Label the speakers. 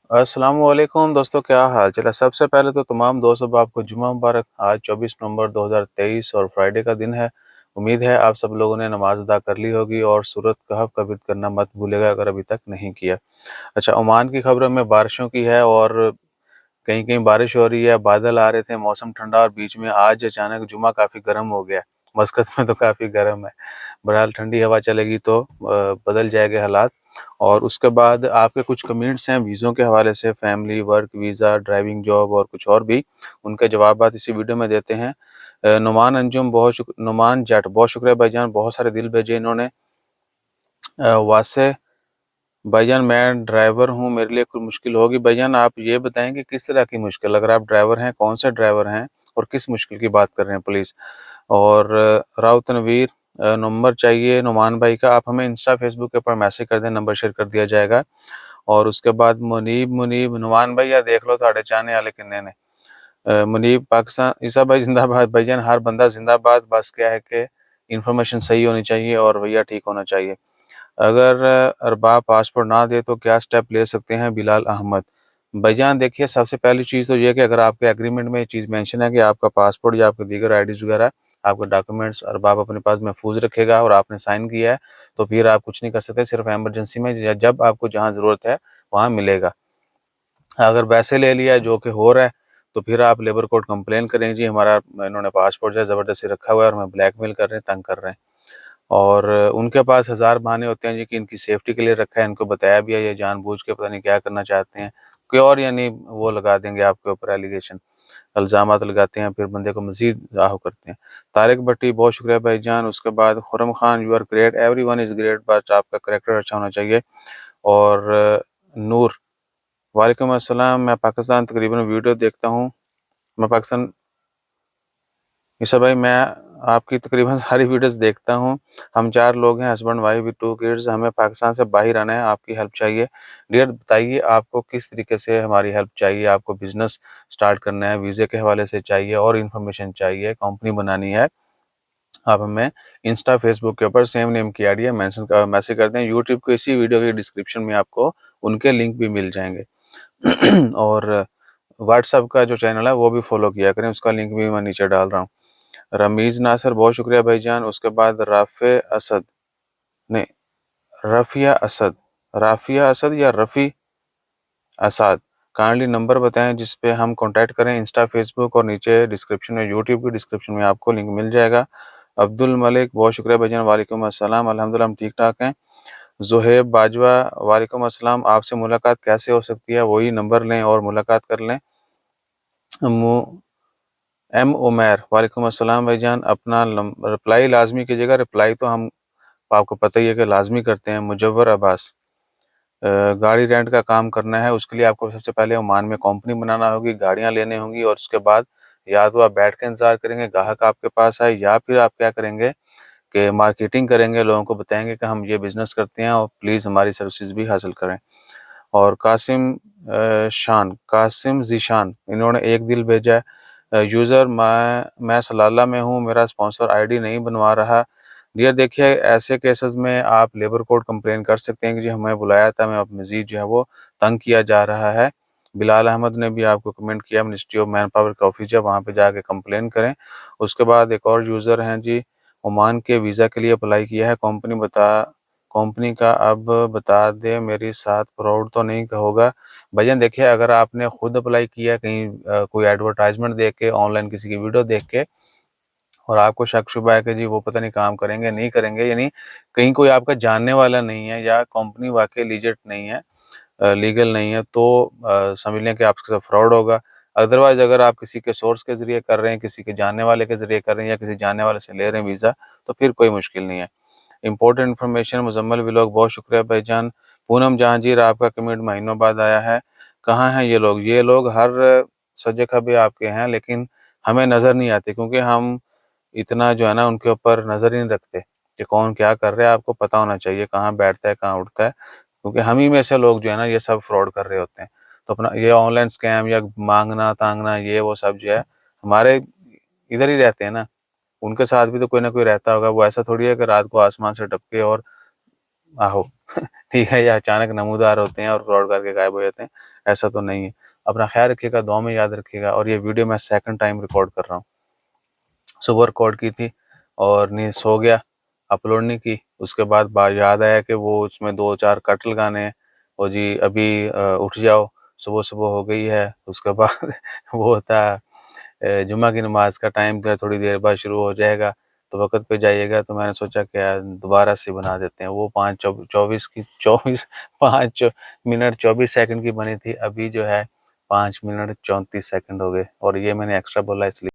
Speaker 1: अस्सलामुअलैकुम दोस्तों, क्या हाल चाल है। सबसे पहले तो तमाम दोस्तों को आपको जुम्मा मुबारक। आज 24 नवंबर 2023 और फ्राइडे का दिन है। उम्मीद है आप सब लोगों ने नमाज अदा कर ली होगी और सूरत कहफ का विर्द करना मत भूलेगा अगर अभी तक नहीं किया। अच्छा, ओमान की खबरों में बारिशों की है और कहीं कहीं बारिश हो रही है। बादल आ रहे थे, मौसम ठंडा और बीच में आज अचानक जुम्मा काफ़ी गर्म हो गया। मस्कत में तो काफ़ी गर्म है। बहरहाल ठंडी हवा चलेगी तो बदल जाएंगे हालात। और उसके बाद आपके कुछ कमेंट्स हैं वीज़ों के हवाले से, family, work visa, driving job और कुछ और भी। उनके जवाब इसी वीडियो में देते हैं। नुमान अंजुम नुमान जट, बहुत शुक्रिया भाईजान, बहुत सारे दिल भेजे इन्होंने। वासे भाईजान, मैं ड्राइवर हूँ, मेरे लिए कुछ मुश्किल होगी। भाईजान आप ये बताएं कि किस तरह की मुश्किल, अगर आप ड्राइवर हैं कौन से ड्राइवर हैं और किस मुश्किल की बात कर रहे हैं प्लीज़। और राव तनवीर, नंबर चाहिए नुमान भाई का, आप हमें इंस्टा फेसबुक के ऊपर मैसेज कर दें, नंबर शेयर कर दिया जाएगा। और उसके बाद मुनीब मुनीब नुमान भाई या देख लो थाड़े चाहने वाले किन्ने ने। मुनीब पाकिस्तान, ईसा भाई जिंदाबाद। भाईजान हर बंदा जिंदाबाद, बस क्या है कि इंफॉर्मेशन सही होनी चाहिए और भैया ठीक होना चाहिए। अगर अरबाब पासपोर्ट ना दे तो क्या स्टेप ले सकते हैं, बिलाल अहमद। भाईजान देखिए, सबसे पहली चीज़ तो ये कि अगर आपके एग्रीमेंट में ये चीज़ मेंशन है कि आपका पासपोर्ट या आपके दीगर आईडीज़ वगैरह, आपके डॉक्यूमेंट्स अरबाब अपने पास महफूज रखेगा और आपने साइन किया है, तो फिर आप कुछ नहीं कर सकते। सिर्फ एमरजेंसी में या जब आपको जहाँ ज़रूरत है वहाँ मिलेगा। अगर वैसे ले लिया है जो कि हो रहा है, तो फिर आप लेबर कोर्ट कंप्लेन करें जी हमारा इन्होंने पासपोर्ट जो है ज़बरदस्ती रखा हुआ है और हमें ब्लैकमेल कर रहे हैं, तंग कर रहे हैं। और उनके पास हज़ार बहाने होते हैं जी कि इनकी सेफ्टी के लिए रखा है, इनको बताया भी है, ये जानबूझ के पता नहीं क्या करना चाहते हैं। कोई और यानी वो लगा देंगे आपके ऊपर एलिगेशन, इल्ज़ामात लगाते हैं, फिर बंदे को मज़ीद आहो करते हैं। तारिक भट्टी, बहुत शुक्रिया भाईजान। उसके बाद Khurram Khan, you are great, everyone is great, but आपका करैक्टर अच्छा होना चाहिए। और नूर, वालेकुम अस्सलाम, मैं पाकिस्तान तकरीबन वीडियो देखता हूँ। मैं पाकिस्तान, ईशा भाई मैं आपकी तकरीबन सारी वीडियोस देखता हूँ। हम 4 लोग हैं, हस्बैंड वाइफ विद 2 किड्स। हमें पाकिस्तान से बाहर आना है, आपकी हेल्प चाहिए। डियर बताइए आपको किस तरीके से हमारी हेल्प चाहिए। आपको बिजनेस स्टार्ट करना है, वीज़े के हवाले से चाहिए और इन्फॉर्मेशन चाहिए, कंपनी बनानी है। आप हमें इंस्टा फेसबुक के ऊपर सेम नेम की आईडी मेंशन कर मैसेज कर दें। यूट्यूब को इसी वीडियो के डिस्क्रिप्शन में आपको उनके लिंक भी मिल जाएंगे। और व्हाट्सएप का जो चैनल है वो भी फॉलो किया करें, उसका लिंक भी मैं नीचे डाल रहा हूँ। रमीज़ नासर, बहुत शुक्रिया भाईजान। उसके बाद राफ़े असद, नहीं, रफ़िया असद, राफ़िया असद या रफ़ी असद, काइंडली नंबर बताएं जिस पे हम कांटेक्ट करें। इंस्टा, फेसबुक और नीचे डिस्क्रिप्शन में, यूट्यूब की डिस्क्रिप्शन में आपको लिंक मिल जाएगा। अब्दुल मलिक, बहुत शुक्रिया भाईजान। वालेकुम अस्सलाम, अल्हम्दुलिल्लाह हम ठीक ठाक हैं। ज़ुहैब बाजवा, वालेकुम अस्सलाम, आपसे मुलाकात कैसे हो सकती है, वही नंबर लें और मुलाकात कर लें। एम उमैर, वालेकुम अस्सलाम भाईजान, अपना रिप्लाई लाजमी कीजिएगा। रिप्लाई तो हम आपको पता ही है कि लाजमी करते हैं। मुजव्वर अब्बास, गाड़ी रेंट का काम करना है, उसके लिए आपको सबसे पहले ओमान में कंपनी बनाना होगी, गाड़ियां लेने होंगी और उसके बाद या तो आप बैठ के इंतजार करेंगे ग्राहक आपके पास आए, या फिर आप क्या करेंगे कि मार्केटिंग करेंगे, लोगों को बताएंगे कि हम ये बिज़नेस करते हैं और प्लीज़ हमारी सर्विसेज भी हासिल करें। और कासिम ज़ीशान, इन्होंने एक दिल भेजा है। यूज़र, मैं सलाला में हूँ, मेरा स्पॉन्सर आईडी नहीं बनवा रहा। डियर देखिए, ऐसे केसेस में आप लेबर कोर्ट कंप्लेन कर सकते हैं कि जी हमें बुलाया था, हमें अब मज़ीद जो है वो तंग किया जा रहा है। बिलाल अहमद ने भी आपको कमेंट किया, मिनिस्ट्री ऑफ मैन पावर का ऑफिस है, वहाँ पे जाके कंप्लेन करें। उसके बाद एक और यूज़र हैं जी, ओमान के वीज़ा के लिए अप्लाई किया है, कंपनी का अब बता दे, मेरे साथ फ्रॉड तो नहीं होगा। भैया देखिए, अगर आपने खुद अप्लाई किया कहीं कोई एडवर्टाइजमेंट देख के, ऑनलाइन किसी की वीडियो देख के, और आपको शक शुबा है कि जी वो पता नहीं काम करेंगे नहीं करेंगे, यानी कहीं कोई आपका जानने वाला नहीं है या कंपनी वाकई लीजिट नहीं है, लीगल नहीं है, तो समझ लें कि आपके साथ फ्रॉड होगा। अदरवाइज अगर आप किसी के सोर्स के ज़रिए कर रहे हैं, किसी के जानने वाले के ज़रिए कर रहे हैं या किसी जानने वाले से ले रहे हैं वीज़ा, तो फिर कोई मुश्किल नहीं है। इंपॉर्टेंट इन्फॉर्मेशन, मुजम्मल व्लॉग, बहुत शुक्रिया भाईजान। पूनम जहांगीर, आपका कमेंट महीनों बाद आया है। कहाँ हैं ये लोग? ये लोग हर सजे खबे आपके हैं, लेकिन हमें नज़र नहीं आते क्योंकि हम इतना जो है ना उनके ऊपर नज़र ही नहीं रखते कि कौन क्या कर रहा है। आपको पता होना चाहिए कहाँ बैठता है, कहाँ उठता है, क्योंकि हम ही में से लोग जो है ना ये सब फ्रॉड कर रहे होते हैं। तो अपना ये ऑनलाइन स्कैम या मांगना तांगना ये वो सब जो है हमारे इधर ही रहते हैं ना, उनके साथ भी तो कोई ना कोई रहता होगा। वो ऐसा थोड़ी है कि रात को आसमान से टपके और आहो ठीक है, या अचानक नमूदार होते हैं और फ्रॉड करके गायब हो जाते हैं, ऐसा तो नहीं है। अपना ख्याल रखिएगा, दुआ में याद रखिएगा। और ये वीडियो मैं सेकंड टाइम रिकॉर्ड कर रहा हूँ। सुबह रिकॉर्ड की थी और नींद सो गया, अपलोड नहीं की। उसके बाद याद आया कि वो उसमें 2-4 कट लगाने हैं। और जी अभी उठ जाओ, सुबह सुबह हो गई है। उसके बाद वो होता है जुम्मा की नमाज का टाइम जो है थोड़ी देर बाद शुरू हो जाएगा, तो वक़्त पे जाइएगा। तो मैंने सोचा कि यार दोबारा से बना देते हैं। वो 5 मिनट 24 सेकंड की बनी थी, अभी जो है 5 मिनट 34 सेकंड हो गए। और ये मैंने एक्स्ट्रा बोला इसलिए